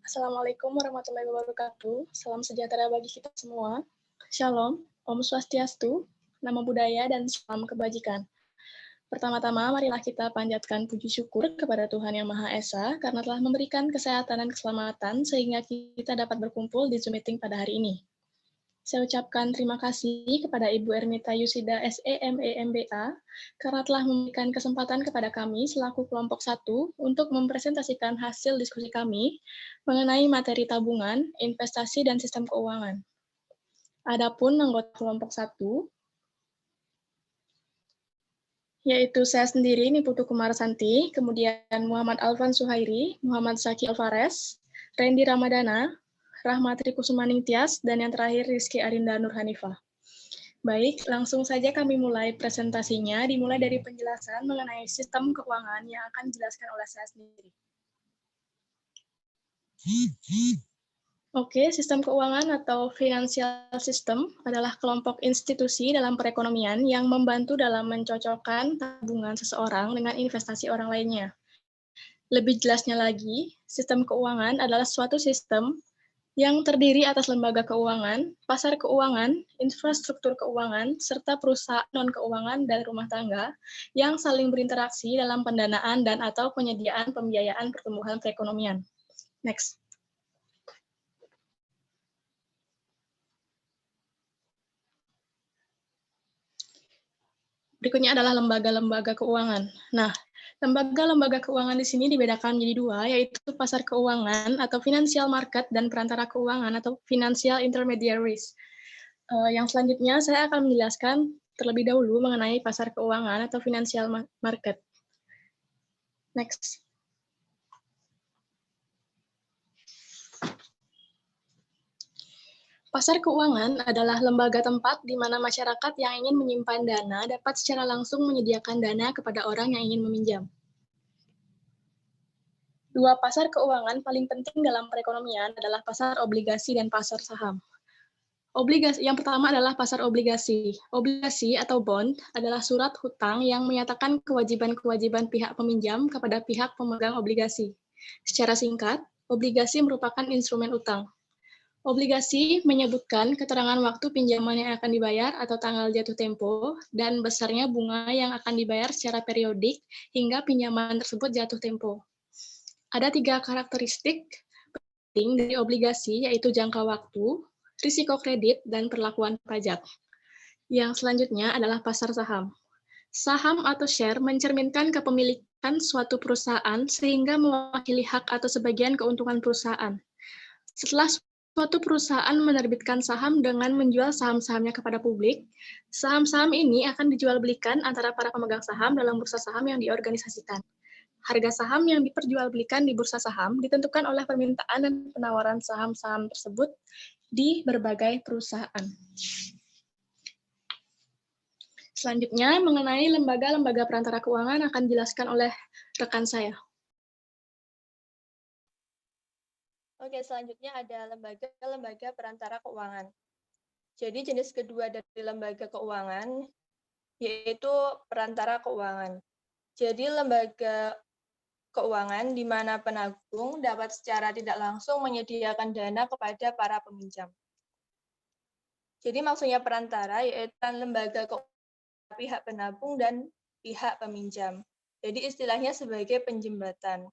Assalamualaikum warahmatullahi wabarakatuh. Salam sejahtera bagi kita semua. Shalom, Om Swastiastu, Namo Buddhaya, dan salam kebajikan. Pertama-tama, marilah kita panjatkan puji syukur kepada Tuhan Yang Maha Esa karena telah memberikan kesehatan dan keselamatan sehingga kita dapat berkumpul di Zoom meeting pada hari ini. Saya ucapkan terima kasih kepada Ibu Ernita Yusida SEMEMBA karena telah memberikan kesempatan kepada kami selaku kelompok 1 untuk mempresentasikan hasil diskusi kami mengenai materi tabungan, investasi, dan sistem keuangan. Adapun anggota kelompok 1, yaitu saya sendiri, Niputu Kumarsanti, kemudian Muhammad Alvan Suhairi, Muhammad Saki Alvarez, Randy Ramadana, Rahmatri Kusumaning Tias, dan yang terakhir Rizky Arinda Nurhanifah. Baik, langsung saja kami mulai presentasinya, dimulai dari penjelasan mengenai sistem keuangan yang akan dijelaskan oleh saya sendiri. Oke, sistem keuangan atau financial system adalah kelompok institusi dalam perekonomian yang membantu dalam mencocokkan tabungan seseorang dengan investasi orang lainnya. Lebih jelasnya lagi, sistem keuangan adalah suatu sistem yang terdiri atas lembaga keuangan, pasar keuangan, infrastruktur keuangan, serta perusahaan non-keuangan dan rumah tangga yang saling berinteraksi dalam pendanaan dan atau penyediaan pembiayaan pertumbuhan perekonomian. Next. Berikutnya adalah lembaga-lembaga keuangan. Nah, lembaga-lembaga keuangan di sini dibedakan menjadi dua, yaitu pasar keuangan atau financial market dan perantara keuangan atau financial intermediaries. Yang selanjutnya saya akan menjelaskan terlebih dahulu mengenai pasar keuangan atau financial market. Next. Pasar keuangan adalah lembaga tempat di mana masyarakat yang ingin menyimpan dana dapat secara langsung menyediakan dana kepada orang yang ingin meminjam. Dua pasar keuangan paling penting dalam perekonomian adalah pasar obligasi dan pasar saham. Obligasi yang pertama adalah pasar obligasi. Obligasi atau bond adalah surat hutang yang menyatakan kewajiban-kewajiban pihak peminjam kepada pihak pemegang obligasi. Secara singkat, obligasi merupakan instrumen utang. Obligasi menyebutkan keterangan waktu pinjaman yang akan dibayar atau tanggal jatuh tempo dan besarnya bunga yang akan dibayar secara periodik hingga pinjaman tersebut jatuh tempo. Ada 3 karakteristik penting dari obligasi, yaitu jangka waktu, risiko kredit, dan perlakuan pajak. Yang selanjutnya adalah pasar saham. Saham atau share mencerminkan kepemilikan suatu perusahaan sehingga mewakili hak atau sebagian keuntungan perusahaan. Setelah suatu perusahaan menerbitkan saham dengan menjual saham-sahamnya kepada publik, saham-saham ini akan dijual belikan antara para pemegang saham dalam bursa saham yang diorganisasikan. Harga saham yang diperjualbelikan di bursa saham ditentukan oleh permintaan dan penawaran saham-saham tersebut di berbagai perusahaan. Selanjutnya, mengenai lembaga-lembaga perantara keuangan akan dijelaskan oleh rekan saya. Oke, selanjutnya ada lembaga-lembaga perantara keuangan. Jadi jenis kedua dari lembaga keuangan yaitu perantara keuangan. Jadi lembaga keuangan di mana penabung dapat secara tidak langsung menyediakan dana kepada para peminjam. Jadi maksudnya perantara yaitu lembaga keuangan pihak penabung dan pihak peminjam. Jadi istilahnya sebagai penjembatan.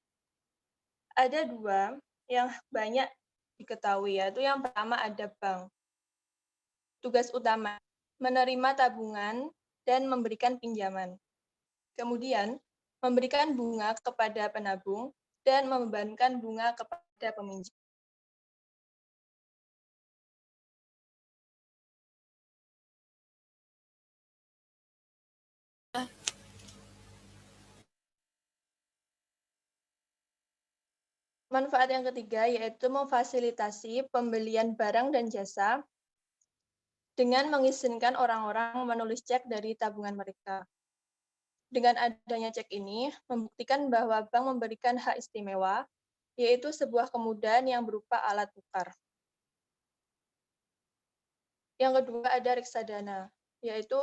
Ada dua yang banyak diketahui, yaitu yang pertama ada bank. Tugas utama menerima tabungan dan memberikan pinjaman. Kemudian memberikan bunga kepada penabung dan membebankan bunga kepada peminjam. Manfaat yang ketiga yaitu memfasilitasi pembelian barang dan jasa dengan mengizinkan orang-orang menulis cek dari tabungan mereka. Dengan adanya cek ini, membuktikan bahwa bank memberikan hak istimewa, yaitu sebuah kemudahan yang berupa alat tukar. Yang kedua ada reksadana, yaitu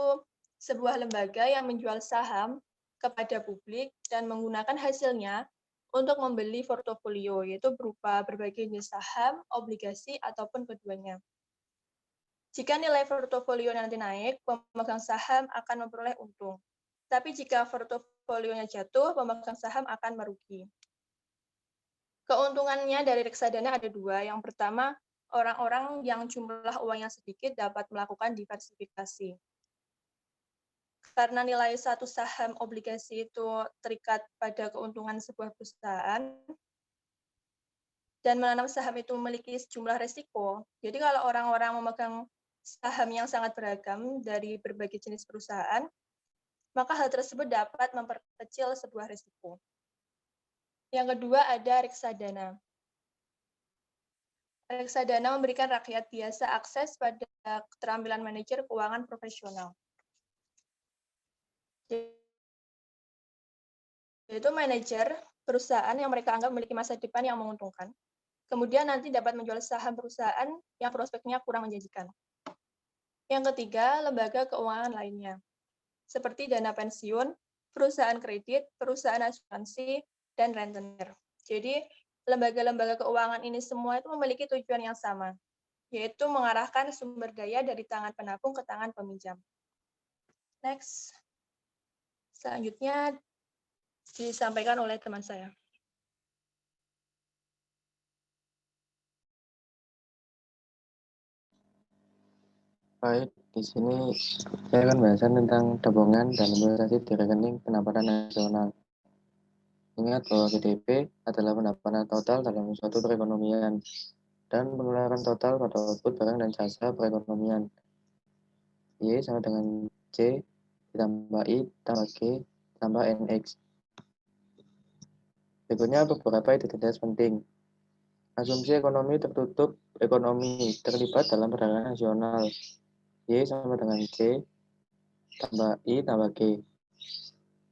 sebuah lembaga yang menjual saham kepada publik dan menggunakan hasilnya untuk membeli portofolio, yaitu berupa berbagai jenis saham, obligasi, ataupun keduanya. Jika nilai portofolio nanti naik, pemegang saham akan memperoleh untung. Tapi jika portofolionya jatuh, pemegang saham akan merugi. Keuntungannya dari reksadana ada dua. Yang pertama, orang-orang yang jumlah uangnya sedikit dapat melakukan diversifikasi. Karena nilai satu saham obligasi itu terikat pada keuntungan sebuah perusahaan, dan menanam saham itu memiliki sejumlah resiko. Jadi kalau orang-orang memegang saham yang sangat beragam dari berbagai jenis perusahaan, maka hal tersebut dapat memperkecil sebuah risiko. Yang kedua ada reksadana. Reksadana memberikan rakyat biasa akses pada keterampilan manajer keuangan profesional. Yaitu manajer perusahaan yang mereka anggap memiliki masa depan yang menguntungkan. Kemudian nanti dapat menjual saham perusahaan yang prospeknya kurang menjanjikan. Yang ketiga, lembaga keuangan lainnya, seperti dana pensiun, perusahaan kredit, perusahaan asuransi, dan rentenir. Jadi, lembaga-lembaga keuangan ini semua itu memiliki tujuan yang sama, yaitu mengarahkan sumber daya dari tangan penabung ke tangan peminjam. Next. Selanjutnya disampaikan oleh teman saya. Baik, di sini saya akan bahasan tentang tabungan dan investasi di rekening pendapatan nasional. Ingat bahwa GDP adalah pendapatan total dalam suatu perekonomian dan pengeluaran total pada output barang dan jasa perekonomian. Y sama dengan C ditambah I tambah G tambah NX. Berikutnya beberapa identitas penting. Asumsi ekonomi tertutup ekonomi terlibat dalam perdagangan nasional. Y sama dengan C tambah I tambah G.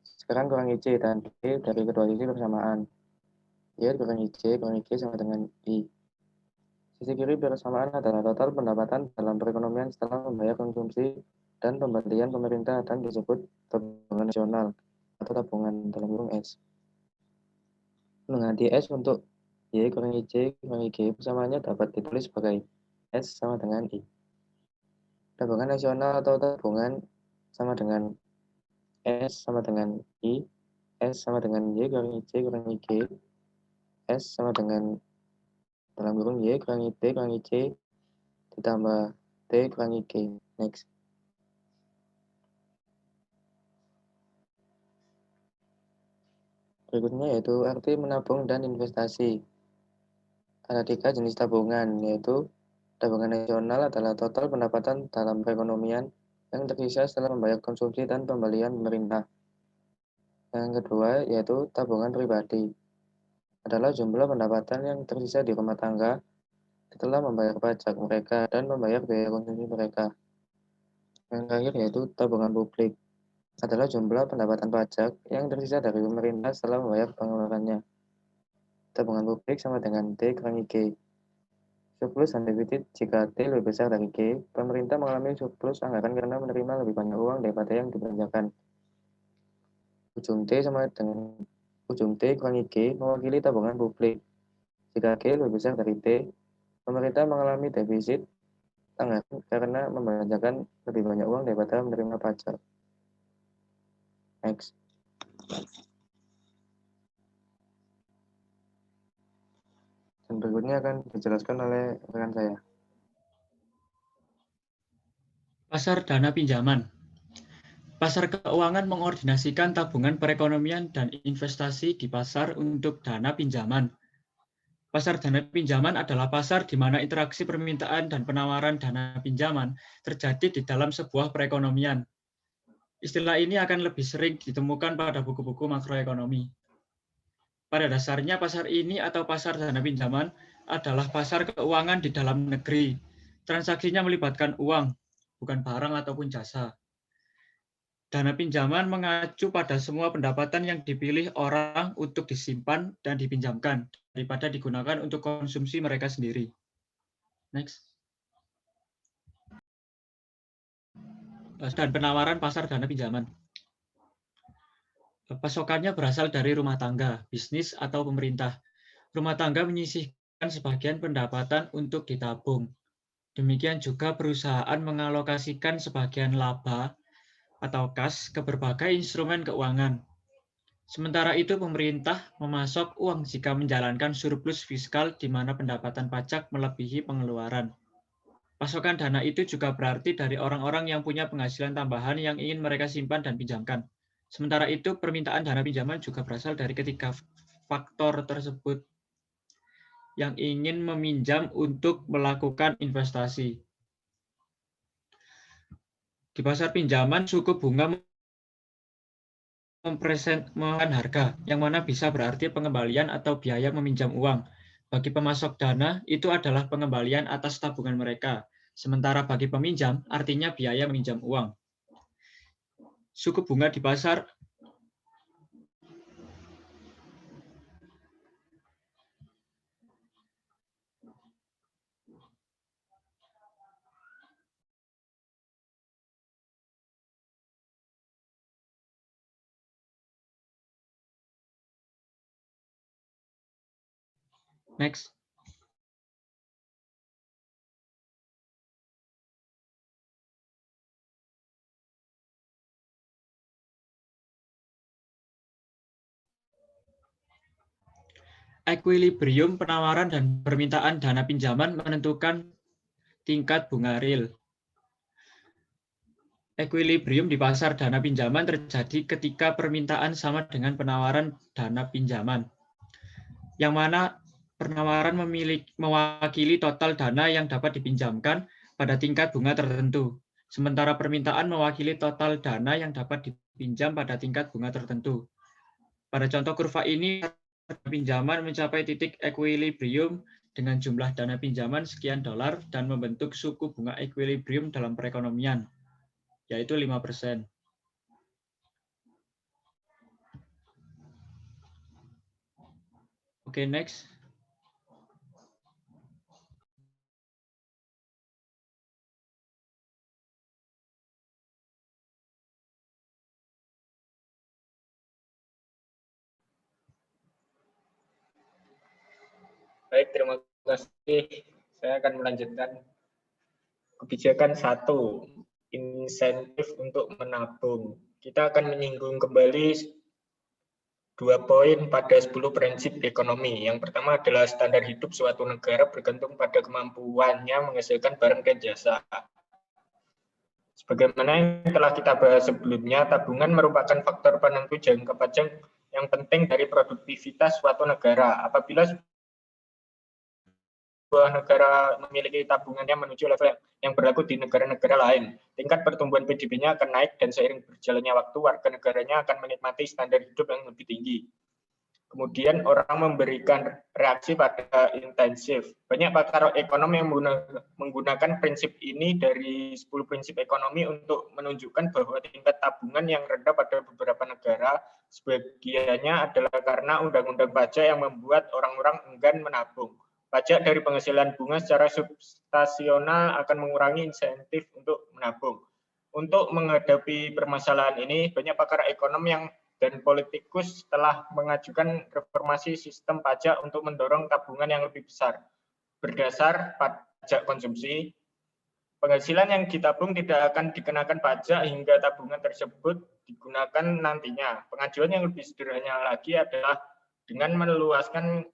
Sekarang kurangi C dan G dari kedua sisi bersamaan. Y kurangi C kurangi G sama dengan I. Sisi kiri bersamaan adalah total pendapatan dalam perekonomian setelah membayar konsumsi dan pembelian pemerintah dan disebut tabungan nasional atau tabungan dalam kurung S. Mengganti S untuk Y kurangi C kurangi G persamaannya dapat ditulis sebagai S sama dengan I. Tabungan nasional atau tabungan sama dengan S sama dengan I, S sama dengan Y kurangi C kurangi G, S sama dengan dalam kurung Y kurangi T kurangi C ditambah T kurangi G. Next. Berikutnya yaitu arti menabung dan investasi. Ada 3 jenis tabungan, yaitu tabungan nasional adalah total pendapatan dalam perekonomian yang tersisa setelah membayar konsumsi dan pembelian pemerintah. Yang kedua yaitu tabungan pribadi. Adalah jumlah pendapatan yang tersisa di rumah tangga setelah membayar pajak mereka dan membayar biaya konsumsi mereka. Yang terakhir yaitu tabungan publik. Adalah jumlah pendapatan pajak yang tersisa dari pemerintah setelah membayar pengeluarannya. Tabungan publik sama dengan T kurangi G. Surplus dan defisit jika T lebih besar dari G, pemerintah mengalami surplus anggaran karena menerima lebih banyak uang daripada yang dibelanjakan. Ujung T sama dengan ujung T kurangi G mewakili tabungan publik. Jika G lebih besar dari T, pemerintah mengalami defisit anggaran karena membelanjakan lebih banyak uang daripada menerima pajak. Next. Dan berikutnya akan dijelaskan oleh rekan saya. Pasar dana pinjaman. Pasar keuangan mengordinasikan tabungan perekonomian dan investasi di pasar untuk dana pinjaman. Pasar dana pinjaman adalah pasar di mana interaksi permintaan dan penawaran dana pinjaman terjadi di dalam sebuah perekonomian. Istilah ini akan lebih sering ditemukan pada buku-buku makroekonomi. Pada dasarnya pasar ini atau pasar dana pinjaman adalah pasar keuangan di dalam negeri. Transaksinya melibatkan uang, bukan barang ataupun jasa. Dana pinjaman mengacu pada semua pendapatan yang dipilih orang untuk disimpan dan dipinjamkan daripada digunakan untuk konsumsi mereka sendiri. Next. Dan penawaran pasar dana pinjaman. Pasokannya berasal dari rumah tangga, bisnis, atau pemerintah. Rumah tangga menyisihkan sebagian pendapatan untuk ditabung. Demikian juga perusahaan mengalokasikan sebagian laba atau kas ke berbagai instrumen keuangan. Sementara itu, pemerintah memasok uang jika menjalankan surplus fiskal di mana pendapatan pajak melebihi pengeluaran. Pasokan dana itu juga berarti dari orang-orang yang punya penghasilan tambahan yang ingin mereka simpan dan pinjamkan. Sementara itu, permintaan dana pinjaman juga berasal dari ketiga faktor tersebut yang ingin meminjam untuk melakukan investasi. Di pasar pinjaman, suku bunga mempresentasikan harga, yang mana bisa berarti pengembalian atau biaya meminjam uang. Bagi pemasok dana, itu adalah pengembalian atas tabungan mereka. Sementara bagi peminjam, artinya biaya meminjam uang. Suku bunga di pasar Next. Equilibrium penawaran dan permintaan dana pinjaman menentukan tingkat bunga real. Equilibrium di pasar dana pinjaman terjadi ketika permintaan sama dengan penawaran dana pinjaman, yang mana penawaran mewakili total dana yang dapat dipinjamkan pada tingkat bunga tertentu, sementara permintaan mewakili total dana yang dapat dipinjam pada tingkat bunga tertentu. Pada contoh kurva ini, pinjaman mencapai titik equilibrium dengan jumlah dana pinjaman sekian dolar dan membentuk suku bunga equilibrium dalam perekonomian, yaitu 5%. Oke, next. Baik, terima kasih. Saya akan melanjutkan kebijakan 1, insentif untuk menabung. Kita akan menyinggung kembali 2 poin pada 10 prinsip ekonomi. Yang pertama adalah standar hidup suatu negara bergantung pada kemampuannya menghasilkan barang dan jasa. Sebagaimana yang telah kita bahas sebelumnya, tabungan merupakan faktor penentu jangka panjang yang penting dari produktivitas suatu negara. Apabila sebuah negara memiliki tabungannya menuju level yang berlaku di negara-negara lain, tingkat pertumbuhan PDB-nya akan naik dan seiring berjalannya waktu, warga negaranya akan menikmati standar hidup yang lebih tinggi. Kemudian orang memberikan reaksi pada intensif. Banyak pakar ekonomi yang menggunakan prinsip ini dari 10 prinsip ekonomi untuk menunjukkan bahwa tingkat tabungan yang rendah pada beberapa negara sebagiannya adalah karena undang-undang pajak yang membuat orang-orang enggan menabung. Pajak dari penghasilan bunga secara substasional akan mengurangi insentif untuk menabung. Untuk menghadapi permasalahan ini, banyak pakar ekonomi dan politikus telah mengajukan reformasi sistem pajak untuk mendorong tabungan yang lebih besar. Berdasar pajak konsumsi, penghasilan yang ditabung tidak akan dikenakan pajak hingga tabungan tersebut digunakan nantinya. Pengajuan yang lebih sederhana lagi adalah dengan meluaskan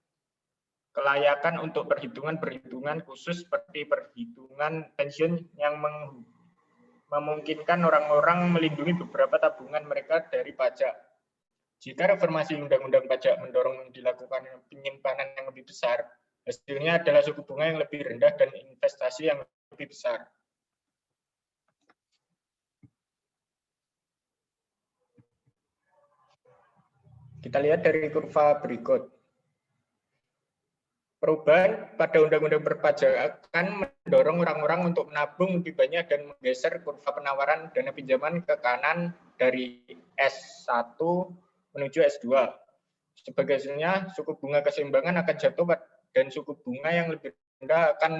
kelayakan untuk perhitungan-perhitungan khusus seperti perhitungan pensiun yang memungkinkan orang-orang melindungi beberapa tabungan mereka dari pajak. Jika reformasi undang-undang pajak mendorong dilakukan penyimpanan yang lebih besar, hasilnya adalah suku bunga yang lebih rendah dan investasi yang lebih besar. Kita lihat dari kurva berikut. Perubahan pada undang-undang perpajakan mendorong orang-orang untuk menabung lebih banyak dan menggeser kurva penawaran dana pinjaman ke kanan dari S1 menuju S2. Sebaliknya, suku bunga keseimbangan akan jatuh dan suku bunga yang lebih rendah akan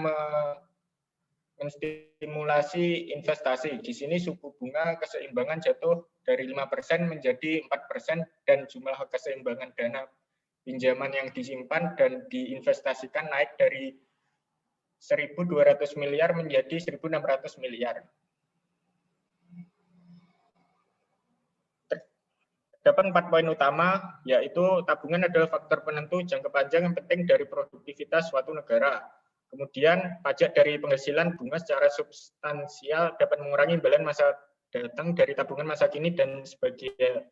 menstimulasi investasi. Di sini suku bunga keseimbangan jatuh dari 5% menjadi 4% dan jumlah keseimbangan dana pinjaman yang disimpan dan diinvestasikan naik dari 1.200 miliar menjadi 1.600 miliar. Terdapat 4 poin utama, yaitu tabungan adalah faktor penentu jangka panjang yang penting dari produktivitas suatu negara. Kemudian pajak dari penghasilan bunga secara substansial dapat mengurangi imbalan masa datang dari tabungan masa kini dan sebagai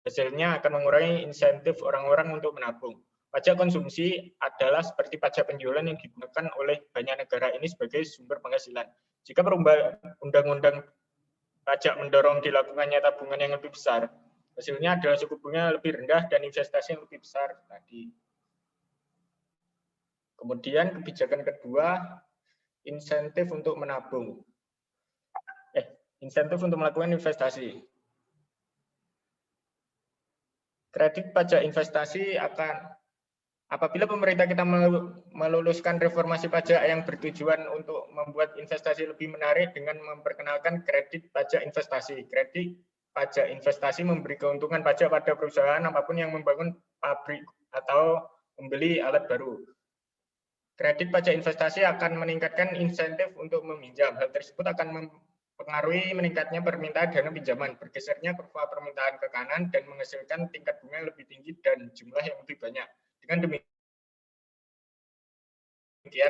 hasilnya akan mengurangi insentif orang-orang untuk menabung. Pajak konsumsi adalah seperti pajak penjualan yang digunakan oleh banyak negara ini sebagai sumber penghasilan. Jika perubahan undang-undang pajak mendorong dilakukannya tabungan yang lebih besar, hasilnya adalah suku bunga lebih rendah dan investasi yang lebih besar tadi. Kemudian kebijakan kedua, insentif untuk menabung. Insentif untuk melakukan investasi. Kredit pajak investasi apabila pemerintah kita meluluskan reformasi pajak yang bertujuan untuk membuat investasi lebih menarik dengan memperkenalkan kredit pajak investasi. Kredit pajak investasi memberi keuntungan pajak pada perusahaan apapun yang membangun pabrik atau membeli alat baru. Kredit pajak investasi akan meningkatkan insentif untuk meminjam. Hal tersebut akan mempengaruhi meningkatnya permintaan dana pinjaman, bergesernya kurva permintaan ke kanan dan menghasilkan tingkat bunga yang lebih tinggi dan jumlah yang lebih banyak. Dengan demikian,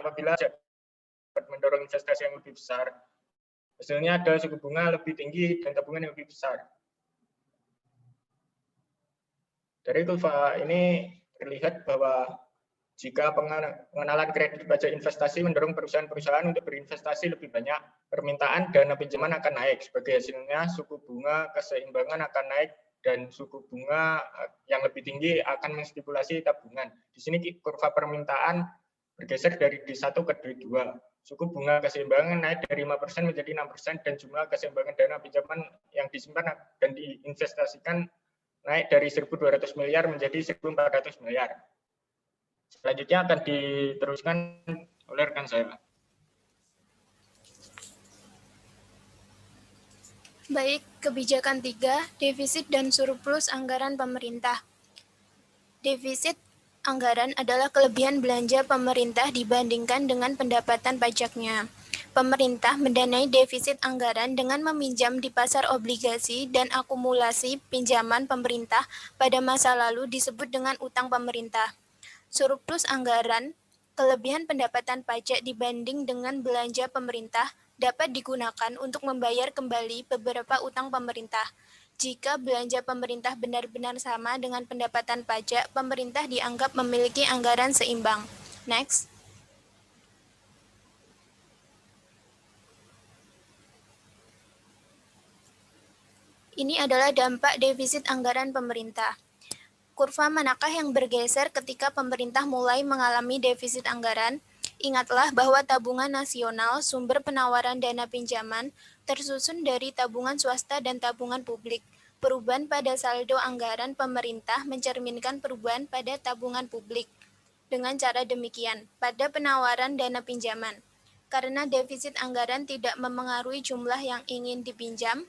apabila dapat mendorong investasi yang lebih besar, hasilnya ada suku bunga lebih tinggi dan tabungan yang lebih besar. Dari kurva ini terlihat bahwa jika pengenalan kredit pajak investasi mendorong perusahaan-perusahaan untuk berinvestasi lebih banyak, permintaan dana pinjaman akan naik. Sebagai hasilnya, suku bunga keseimbangan akan naik dan suku bunga yang lebih tinggi akan menstimulasi tabungan. Di sini kurva permintaan bergeser dari D1 ke D2. Suku bunga keseimbangan naik dari 5% menjadi 6% dan jumlah keseimbangan dana pinjaman yang disimpan dan diinvestasikan naik dari 1.200 miliar menjadi 1.400 miliar. Selanjutnya akan diteruskan oleh rekan saya. Baik, kebijakan 3, defisit dan surplus anggaran pemerintah. Defisit anggaran adalah kelebihan belanja pemerintah dibandingkan dengan pendapatan pajaknya. Pemerintah mendanai defisit anggaran dengan meminjam di pasar obligasi dan akumulasi pinjaman pemerintah pada masa lalu disebut dengan utang pemerintah. Surplus anggaran, kelebihan pendapatan pajak dibanding dengan belanja pemerintah, dapat digunakan untuk membayar kembali beberapa utang pemerintah. Jika belanja pemerintah benar-benar sama dengan pendapatan pajak, pemerintah dianggap memiliki anggaran seimbang. Next. Ini adalah dampak defisit anggaran pemerintah. Kurva manakah yang bergeser ketika pemerintah mulai mengalami defisit anggaran? Ingatlah bahwa tabungan nasional, sumber penawaran dana pinjaman, tersusun dari tabungan swasta dan tabungan publik. Perubahan pada saldo anggaran pemerintah mencerminkan perubahan pada tabungan publik. Dengan cara demikian, pada penawaran dana pinjaman, karena defisit anggaran tidak memengaruhi jumlah yang ingin dipinjam,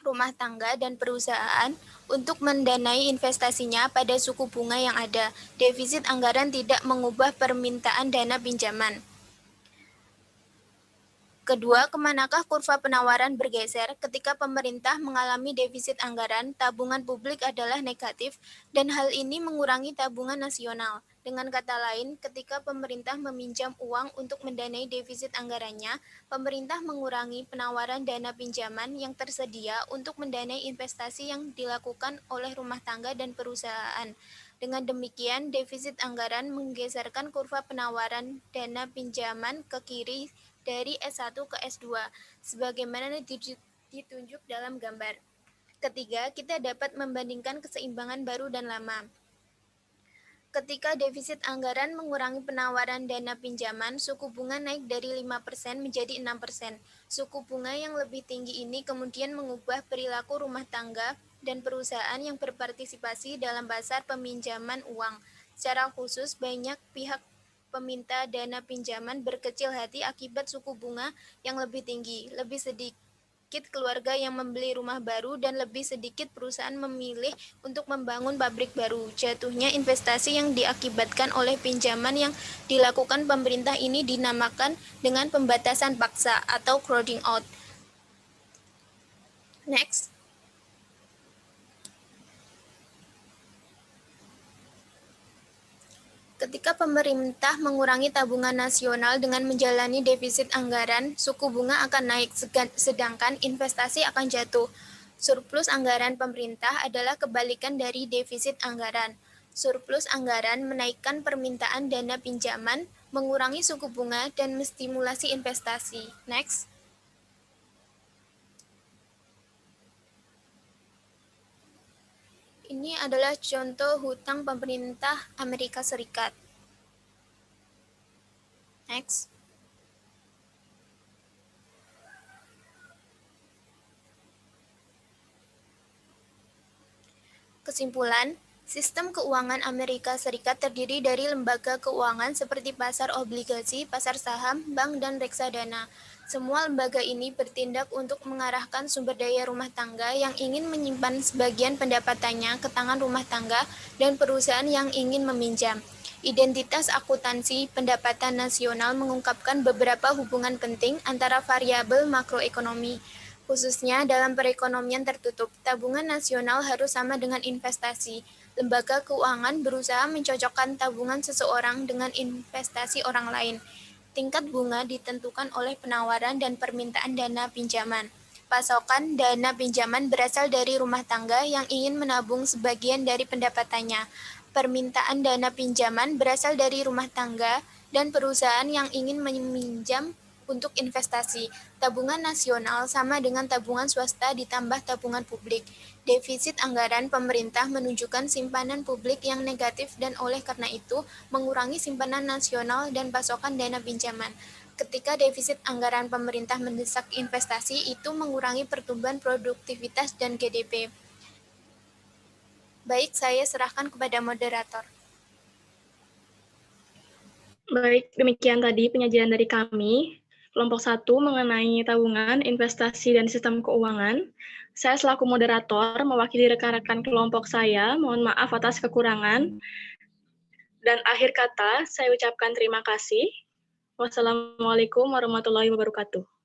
rumah tangga dan perusahaan untuk mendanai investasinya pada suku bunga yang ada. Defisit anggaran tidak mengubah permintaan dana pinjaman. Kedua, kemanakah kurva penawaran bergeser ketika pemerintah mengalami defisit anggaran, tabungan publik adalah negatif, dan hal ini mengurangi tabungan nasional. Dengan kata lain, ketika pemerintah meminjam uang untuk mendanai defisit anggarannya, pemerintah mengurangi penawaran dana pinjaman yang tersedia untuk mendanai investasi yang dilakukan oleh rumah tangga dan perusahaan. Dengan demikian, defisit anggaran menggeserkan kurva penawaran dana pinjaman ke kiri dari S1 ke S2, sebagaimana ditunjuk dalam gambar. Ketiga, kita dapat membandingkan keseimbangan baru dan lama. Ketika defisit anggaran mengurangi penawaran dana pinjaman, suku bunga naik dari 5% menjadi 6%. Suku bunga yang lebih tinggi ini kemudian mengubah perilaku rumah tangga dan perusahaan yang berpartisipasi dalam pasar peminjaman uang. Secara khusus, banyak pihak peminta dana pinjaman berkecil hati akibat suku bunga yang lebih tinggi, lebih sedikit keluarga yang membeli rumah baru, dan lebih sedikit perusahaan memilih untuk membangun pabrik baru. Jatuhnya investasi yang diakibatkan oleh pinjaman yang dilakukan pemerintah ini dinamakan dengan pembatasan paksa atau crowding out. Next. Ketika pemerintah mengurangi tabungan nasional dengan menjalani defisit anggaran, suku bunga akan naik, sedangkan investasi akan jatuh. Surplus anggaran pemerintah adalah kebalikan dari defisit anggaran. Surplus anggaran menaikkan permintaan dana pinjaman, mengurangi suku bunga, dan menstimulasi investasi. Next. Ini adalah contoh hutang pemerintah Amerika Serikat. Next. Kesimpulan, sistem keuangan Amerika Serikat terdiri dari lembaga keuangan seperti pasar obligasi, pasar saham, bank, dan reksadana. Semua lembaga ini bertindak untuk mengarahkan sumber daya rumah tangga yang ingin menyimpan sebagian pendapatannya ke tangan rumah tangga dan perusahaan yang ingin meminjam. Identitas akuntansi pendapatan nasional mengungkapkan beberapa hubungan penting antara variabel makroekonomi. Khususnya dalam perekonomian tertutup, tabungan nasional harus sama dengan investasi. Lembaga keuangan berusaha mencocokkan tabungan seseorang dengan investasi orang lain. Tingkat bunga ditentukan oleh penawaran dan permintaan dana pinjaman. Pasokan dana pinjaman berasal dari rumah tangga yang ingin menabung sebagian dari pendapatannya. Permintaan dana pinjaman berasal dari rumah tangga dan perusahaan yang ingin meminjam untuk investasi. Tabungan nasional sama dengan tabungan swasta ditambah tabungan publik. Defisit anggaran pemerintah menunjukkan simpanan publik yang negatif dan oleh karena itu mengurangi simpanan nasional dan pasokan dana pinjaman. Ketika defisit anggaran pemerintah mendesak investasi, itu mengurangi pertumbuhan produktivitas dan GDP. Baik, saya serahkan kepada moderator. Baik, demikian tadi penyajian dari kami. Kelompok 1 mengenai tabungan, investasi, dan sistem keuangan. Saya selaku moderator mewakili rekan-rekan kelompok saya, mohon maaf atas kekurangan. Dan akhir kata, saya ucapkan terima kasih. Wassalamualaikum warahmatullahi wabarakatuh.